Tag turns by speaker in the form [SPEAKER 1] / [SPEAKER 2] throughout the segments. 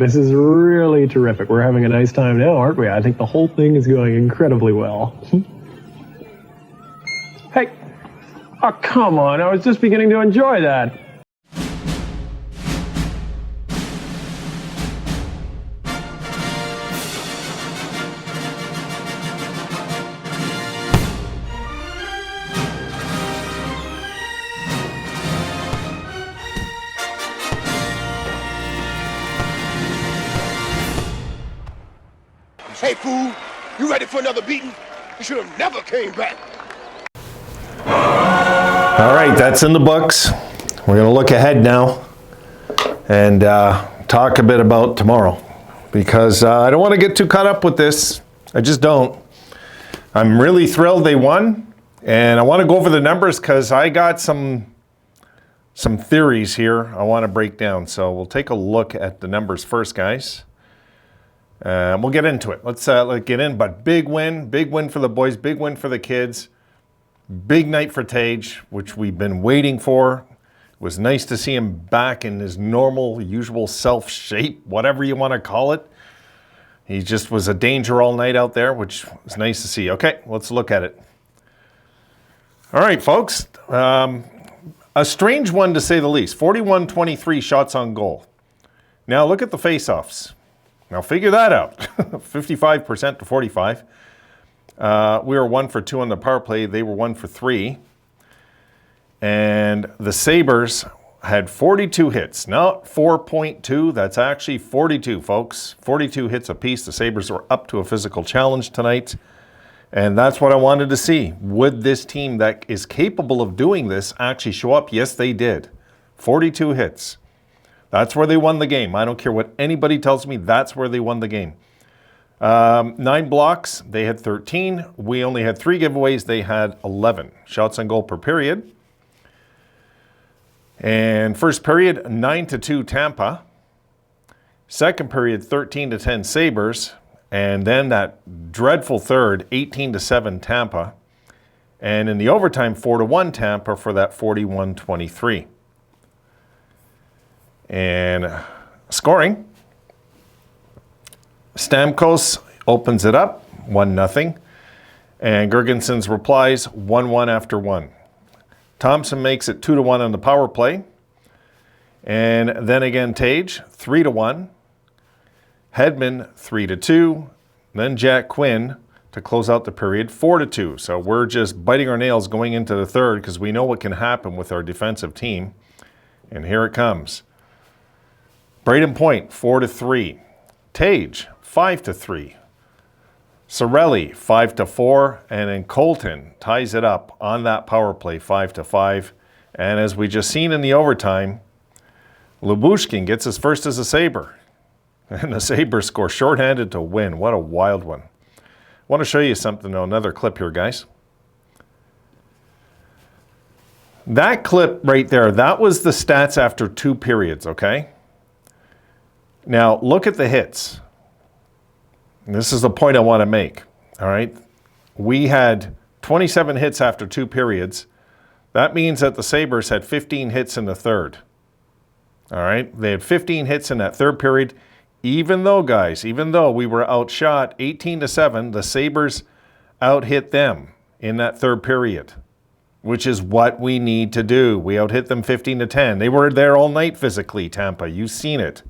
[SPEAKER 1] This is really terrific. We're having a nice time now, aren't we? I think the whole thing is going incredibly well. Hey! Oh, come on. I was just beginning to enjoy that.
[SPEAKER 2] Hey, fool, you ready for another beating? You should have never came back.
[SPEAKER 3] All right, that's in the books. We're going to look ahead now and talk a bit about tomorrow, because I don't want to get too caught up with this. I just don't. I'm really thrilled they won, and I want to go over the numbers because I got some theories here I want to break down. So we'll take a look at the numbers first, guys. We'll get into it. Let's get in. But big win for the boys, big win for the kids. Big night for Tage, which we've been waiting for. It was nice to see him back in his normal, usual self shape, whatever you want to call it. He just was a danger all night out there, which was nice to see. Okay, let's look at it. All right, folks. A strange one to say the least. 41-23 shots on goal. Now look at the face-offs. Now figure that out, 55% to 45. We were 1 for 2 on the power play. They were 1 for 3. And the Sabres had 42 hits, not 4.2. That's actually 42, folks. 42 hits apiece. The Sabres were up to a physical challenge tonight. And that's what I wanted to see. Would this team that is capable of doing this actually show up? Yes, they did. 42 hits. That's where they won the game. I don't care what anybody tells me. That's where they won the game. 9 blocks. They had 13. We only had 3 giveaways. They had 11 shots on goal per period. And first period, 9-2 Tampa. Second period, 13-10 Sabres. And then that dreadful third, 18-7 Tampa. And in the overtime, 4-1 Tampa for that 41-23. And scoring, Stamkos opens it up, 1-0. And Girgensons replies 1-1 after 1. Thompson makes it 2-1 on the power play. And then again, Tage, 3-1. Hedman, 3-2. Then Jack Quinn to close out the period, 4-2. So we're just biting our nails going into the third because we know what can happen with our defensive team. And here it comes. Braden Point, 4-3. Tage, 5-3. Sorelli, 5-4. And then Colton ties it up on that power play, 5-5. And as we just seen in the overtime, Lyubushkin gets his first as a Sabre. And the Sabres score shorthanded to win. What a wild one. I want to show you something, another clip here, guys. That clip right there, that was the stats after 2 periods, okay? Now, look at the hits. And this is the point I want to make, all right? We had 27 hits after 2 periods. That means that the Sabres had 15 hits in the third, all right? They had 15 hits in that third period. Even though, guys, even though we were outshot 18-7, the Sabres out-hit them in that third period, which is what we need to do. We out-hit them 15-10. They were there all night physically, Tampa. You've seen it.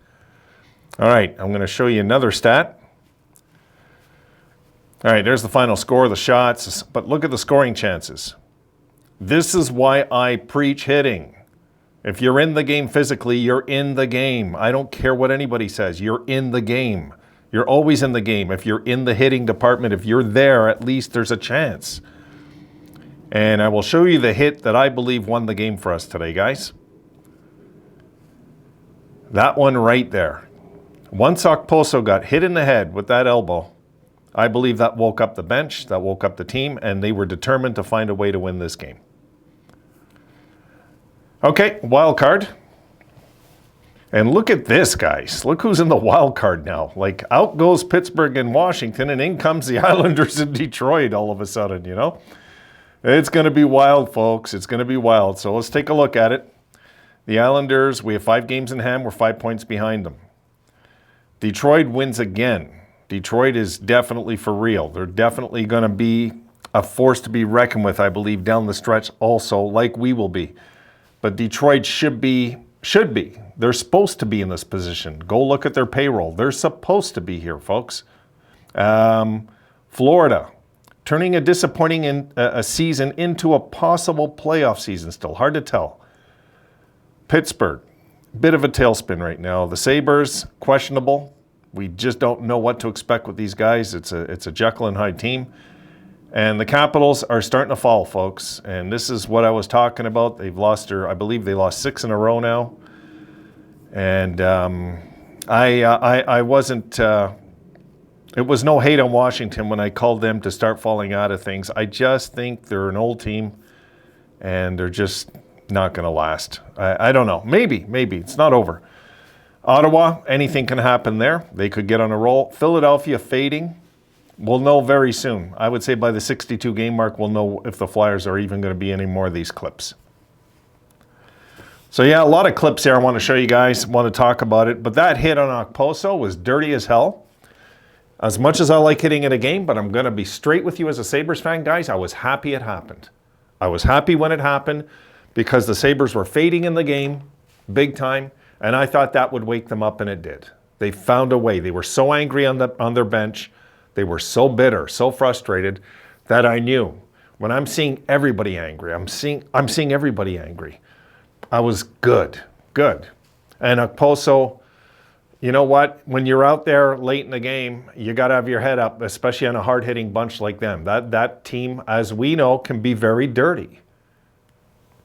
[SPEAKER 3] All right, I'm going to show you another stat. All right, there's the final score, the shots, but look at the scoring chances. This is why I preach hitting. If you're in the game physically, you're in the game. I don't care what anybody says. You're in the game. You're always in the game. If you're in the hitting department, if you're there, at least there's a chance. And I will show you the hit that I believe won the game for us today, guys. That one right there. Once Okposo got hit in the head with that elbow, I believe that woke up the bench, that woke up the team, and they were determined to find a way to win this game. Okay, wild card. And look at this, guys. Look who's in the wild card now. Like, out goes Pittsburgh and Washington, and in comes the Islanders in Detroit all of a sudden, you know? It's going to be wild, folks. It's going to be wild. So let's take a look at it. The Islanders, we have 5 games in hand. We're 5 points behind them. Detroit wins again. Detroit is definitely for real. They're definitely going to be a force to be reckoned with, I believe, down the stretch also, like we will be. But Detroit should be. They're supposed to be in this position. Go look at their payroll. They're supposed to be here, folks. Florida, turning a disappointing a season into a possible playoff season still. Hard to tell. Pittsburgh, bit of a tailspin right now. The Sabres, questionable. We just don't know what to expect with these guys. It's a Jekyll and Hyde team. And the Capitals are starting to fall, folks. And this is what I was talking about. They've lost, I believe they lost 6 in a row now. And I wasn't, it was no hate on Washington when I called them to start falling out of things. I just think they're an old team and they're just not going to last. I don't know. Maybe. It's not over. Ottawa, anything can happen there. They could get on a roll. Philadelphia fading. We'll know very soon. I would say by the 62 game mark, we'll know if the Flyers are even going to be any more of these clips. So yeah, a lot of clips here I want to show you guys, want to talk about it. But that hit on Okposo was dirty as hell. As much as I like hitting in a game, but I'm going to be straight with you as a Sabres fan, guys, I was happy it happened. I was happy when it happened because the Sabres were fading in the game, big time, and I thought that would wake them up, and it did. They found a way. They were so angry on their bench. They were so bitter, so frustrated that I knew when I'm seeing everybody angry, I'm seeing everybody angry. I was good. And Okposo, you know what? When you're out there late in the game, you got to have your head up, especially on a hard-hitting bunch like them. That team, as we know, can be very dirty.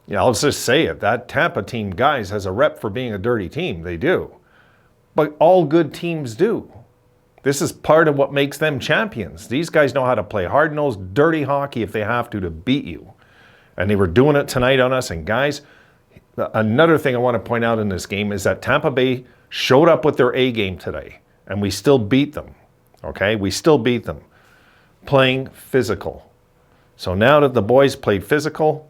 [SPEAKER 3] Yeah, I'll just say it. That Tampa team, guys, has a rep for being a dirty team. They do. But all good teams do. This is part of what makes them champions. These guys know how to play hard-nosed, dirty hockey if they have to beat you. And they were doing it tonight on us. And guys, another thing I want to point out in this game is that Tampa Bay showed up with their A game today. And we still beat them. Okay? We still beat them. Playing physical. So now that the boys played physical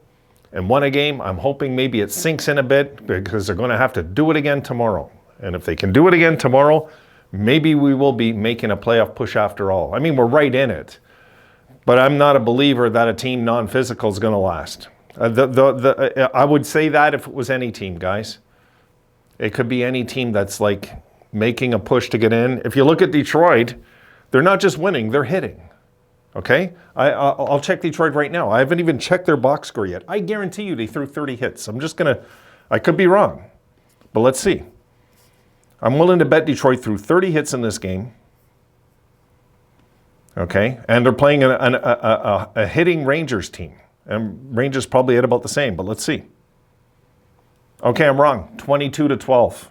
[SPEAKER 3] and won a game, I'm hoping maybe it sinks in a bit because they're going to have to do it again tomorrow. And if they can do it again tomorrow, maybe we will be making a playoff push after all. I mean, we're right in it. But I'm not a believer that a team non-physical is going to last. I would say that if it was any team, guys. It could be any team that's like making a push to get in. If you look at Detroit, they're not just winning, they're hitting. Okay? I'll check Detroit right now. I haven't even checked their box score yet. I guarantee you they threw 30 hits. I could be wrong. But let's see. I'm willing to bet Detroit threw 30 hits in this game. Okay? And they're playing a hitting Rangers team. And Rangers probably hit about the same, but let's see. Okay, I'm wrong. 22-12.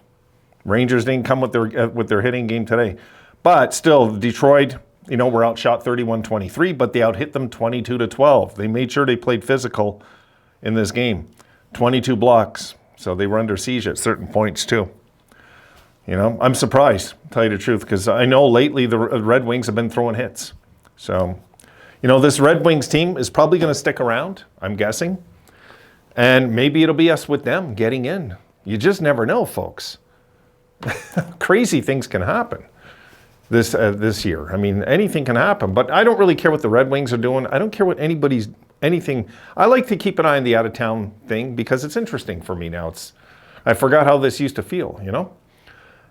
[SPEAKER 3] Rangers didn't come with their hitting game today. But still, Detroit, were outshot 31-23, but they outhit them 22-12. They made sure they played physical in this game. 22 blocks. So they were under siege at certain points too. I'm surprised, to tell you the truth, because I know lately the Red Wings have been throwing hits. So, this Red Wings team is probably going to stick around, I'm guessing. And maybe it'll be us with them getting in. You just never know, folks. Crazy things can happen this year. I mean, anything can happen. But I don't really care what the Red Wings are doing. I don't care what anything. I like to keep an eye on the out-of-town thing because it's interesting for me now. I forgot how this used to feel,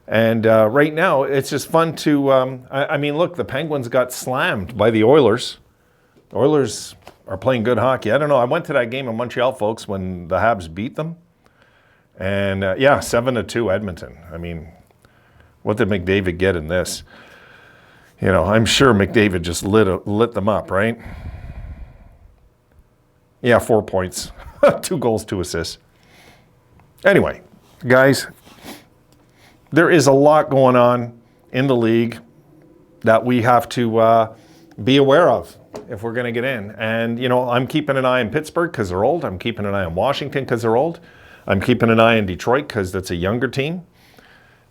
[SPEAKER 3] And right now, it's just fun to, look, the Penguins got slammed by the Oilers. The Oilers are playing good hockey. I don't know. I went to that game in Montreal, folks, when the Habs beat them. And, 7-2 Edmonton. I mean, what did McDavid get in this? I'm sure McDavid just lit them up, right? Yeah, 4 points. 2 goals, 2 assists. Anyway, guys, there is a lot going on in the league that we have to be aware of if we're going to get in. And, I'm keeping an eye on Pittsburgh because they're old. I'm keeping an eye on Washington because they're old. I'm keeping an eye on Detroit because that's a younger team.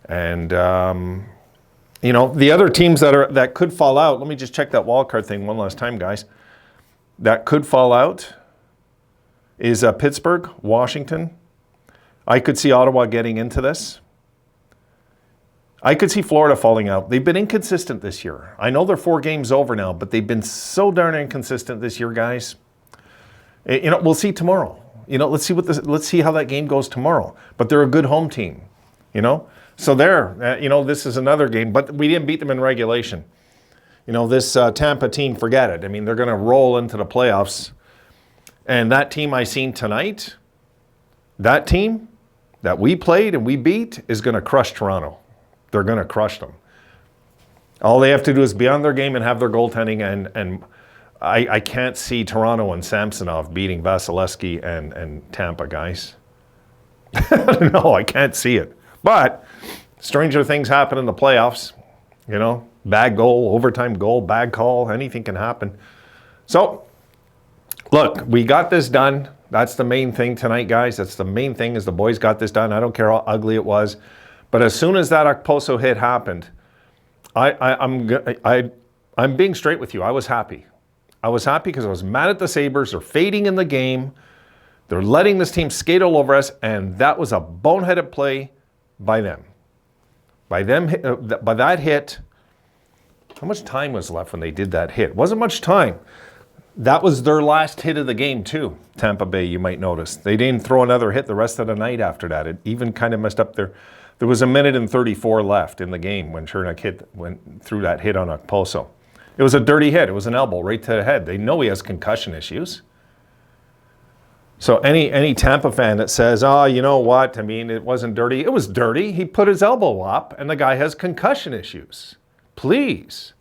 [SPEAKER 3] And, the other teams that could fall out, let me just check that wild card thing one last time, guys. That could fall out is Pittsburgh, Washington. I could see Ottawa getting into this. I could see Florida falling out. They've been inconsistent this year. I know they're 4 games over now, but they've been so darn inconsistent this year, guys. We'll see tomorrow. Let's see how that game goes tomorrow. But they're a good home team, So this is another game, but we didn't beat them in regulation. This Tampa team, forget it. I mean, they're going to roll into the playoffs. And that team I seen tonight, that team that we played and we beat is going to crush Toronto. They're going to crush them. All they have to do is be on their game and have their goaltending, and I can't see Toronto and Samsonov beating Vasilevsky and Tampa, guys. No, I can't see it. But stranger things happen in the playoffs. Bad goal, overtime goal, bad call, anything can happen. So, look, we got this done. That's the main thing tonight, guys. That's the main thing is the boys got this done. I don't care how ugly it was. But as soon as that Okposo hit happened, I'm being straight with you. I was happy. I was happy because I was mad at the Sabres. They're fading in the game. They're letting this team skate all over us, and that was a boneheaded play by them. By that hit, how much time was left when they did that hit? Wasn't much time. That was their last hit of the game too, Tampa Bay, you might notice. They didn't throw another hit the rest of the night after that. It even kind of messed up There was 1:34 left in the game when Chernak went through that hit on Okposo. It was a dirty hit. It was an elbow right to the head. They know he has concussion issues. So any Tampa fan that says, oh, you know what? I mean, it wasn't dirty. It was dirty. He put his elbow up, and the guy has concussion issues. Please.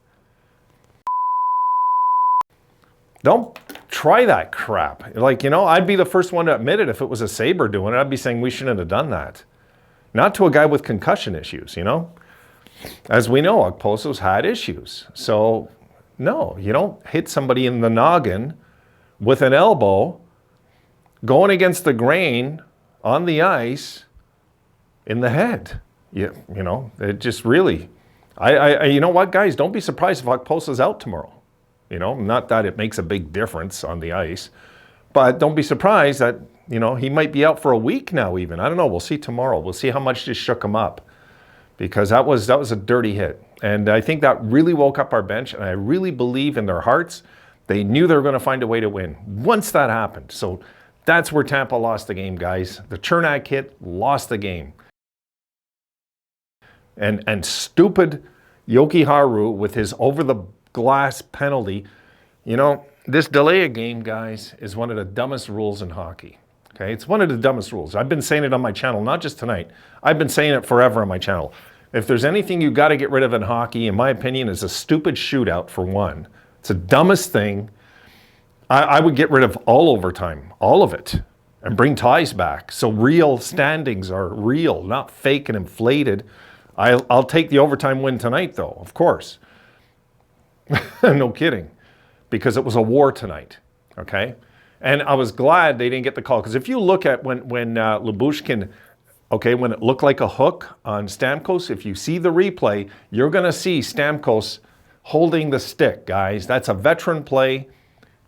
[SPEAKER 3] Don't try that crap. I'd be the first one to admit it if it was a Sabre doing it. I'd be saying we shouldn't have done that. Not to a guy with concussion issues, As we know, Okposo's had issues. So, no, you don't hit somebody in the noggin with an elbow going against the grain on the ice in the head. It just really... you know what, guys? Don't be surprised if Okposo's out tomorrow. Not that it makes a big difference on the ice, but don't be surprised that, he might be out for a week now even. I don't know. We'll see tomorrow. We'll see how much this shook him up because that was a dirty hit. And I think that really woke up our bench, and I really believe in their hearts they knew they were going to find a way to win once that happened. So that's where Tampa lost the game, guys. The Chernak hit lost the game. And stupid Yoki Haru with his over-the-glass penalty. This delay a game, guys, is one of the dumbest rules in hockey. Okay, it's one of the dumbest rules. I've been saying it on my channel, not just tonight. I've been saying it forever on my channel. If there's anything you got to get rid of in hockey, in my opinion, is a stupid shootout for one. It's the dumbest thing. I would get rid of all overtime, all of it, and bring ties back. So real standings are real, not fake and inflated. I'll take the overtime win tonight, though, of course. No kidding. Because it was a war tonight, okay? And I was glad they didn't get the call. Because if you look at when Lyubushkin, when it looked like a hook on Stamkos, if you see the replay, you're going to see Stamkos holding the stick, guys. That's a veteran play.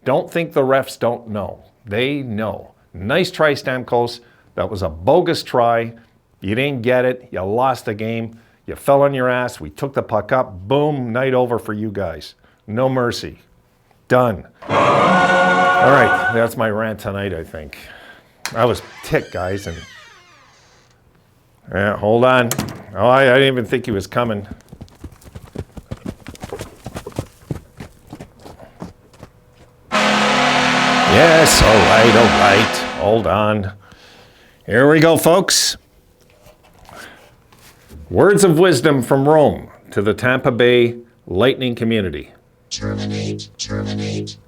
[SPEAKER 3] Don't think the refs don't know. They know. Nice try, Stamkos. That was a bogus try. You didn't get it. You lost the game. You fell on your ass. We took the puck up. Boom, night over for you guys. No mercy. Done. All right, that's my rant tonight, I think. I was ticked, guys, and yeah, hold on. Oh, I didn't even think he was coming. Yes, all right. Hold on. Here we go, folks. Words of wisdom from Rome to the Tampa Bay Lightning community.
[SPEAKER 4] Terminate,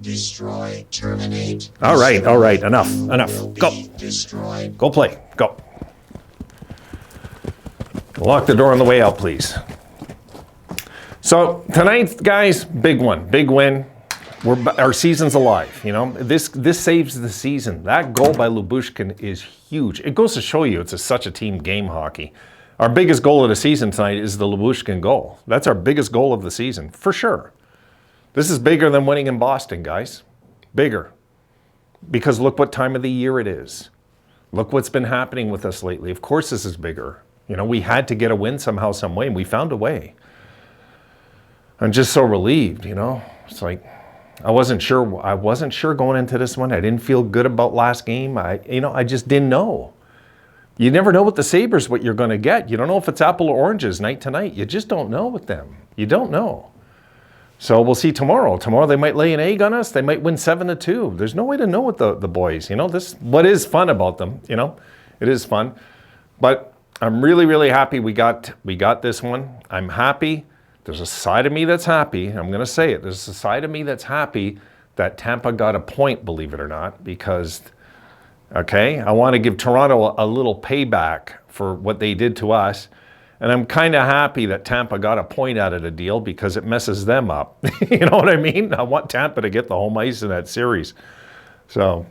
[SPEAKER 4] destroy, terminate.
[SPEAKER 3] All right, enough. Go.
[SPEAKER 4] Destroy.
[SPEAKER 3] Go play, go. Lock the door on the way out, please. So tonight, guys, big one, big win. Our season's alive, This saves the season. That goal by Lyubushkin is huge. It goes to show you it's such a team game, hockey. Our biggest goal of the season tonight is the Lyubushkin goal. That's our biggest goal of the season, for sure. This is bigger than winning in Boston, guys. Bigger. Because look what time of the year it is. Look what's been happening with us lately. Of course this is bigger. You know, we had to get a win somehow, some way, and we found a way. I'm just so relieved, you know. It's like I wasn't sure going into this one. I didn't feel good about last game. I just didn't know. You never know with the Sabres what you're going to get. You don't know if it's apple or oranges night to night. You just don't know with them. You don't know. So we'll see tomorrow. Tomorrow they might lay an egg on us. They might win 7-2. There's no way to know with the boys. You know, what is fun about them, you know. It is fun. But I'm really, really happy we got this one. I'm happy. There's a side of me that's happy. I'm going to say it. There's a side of me that's happy that Tampa got a point, believe it or not, because, okay, I want to give Toronto a little payback for what they did to us. And I'm kind of happy that Tampa got a point out of the deal because it messes them up. You know what I mean? I want Tampa to get the home ice in that series. So,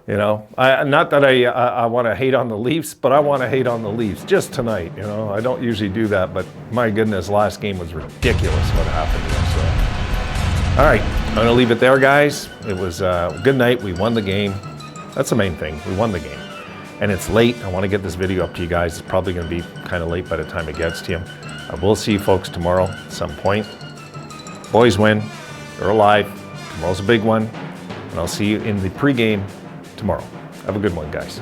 [SPEAKER 3] you know, not that I want to hate on the Leafs, but I want to hate on the Leafs just tonight. You know, I don't usually do that, but my goodness, last game was ridiculous what happened to us. So, all right, I'm going to leave it there, guys. It was a good night. We won the game. That's the main thing. We won the game. And it's late. I want to get this video up to you guys. It's probably going to be kind of late by the time it gets to you. I will see you folks tomorrow at some point. Boys win. They're alive. Tomorrow's a big one. And I'll see you in the pregame tomorrow. Have a good one, guys.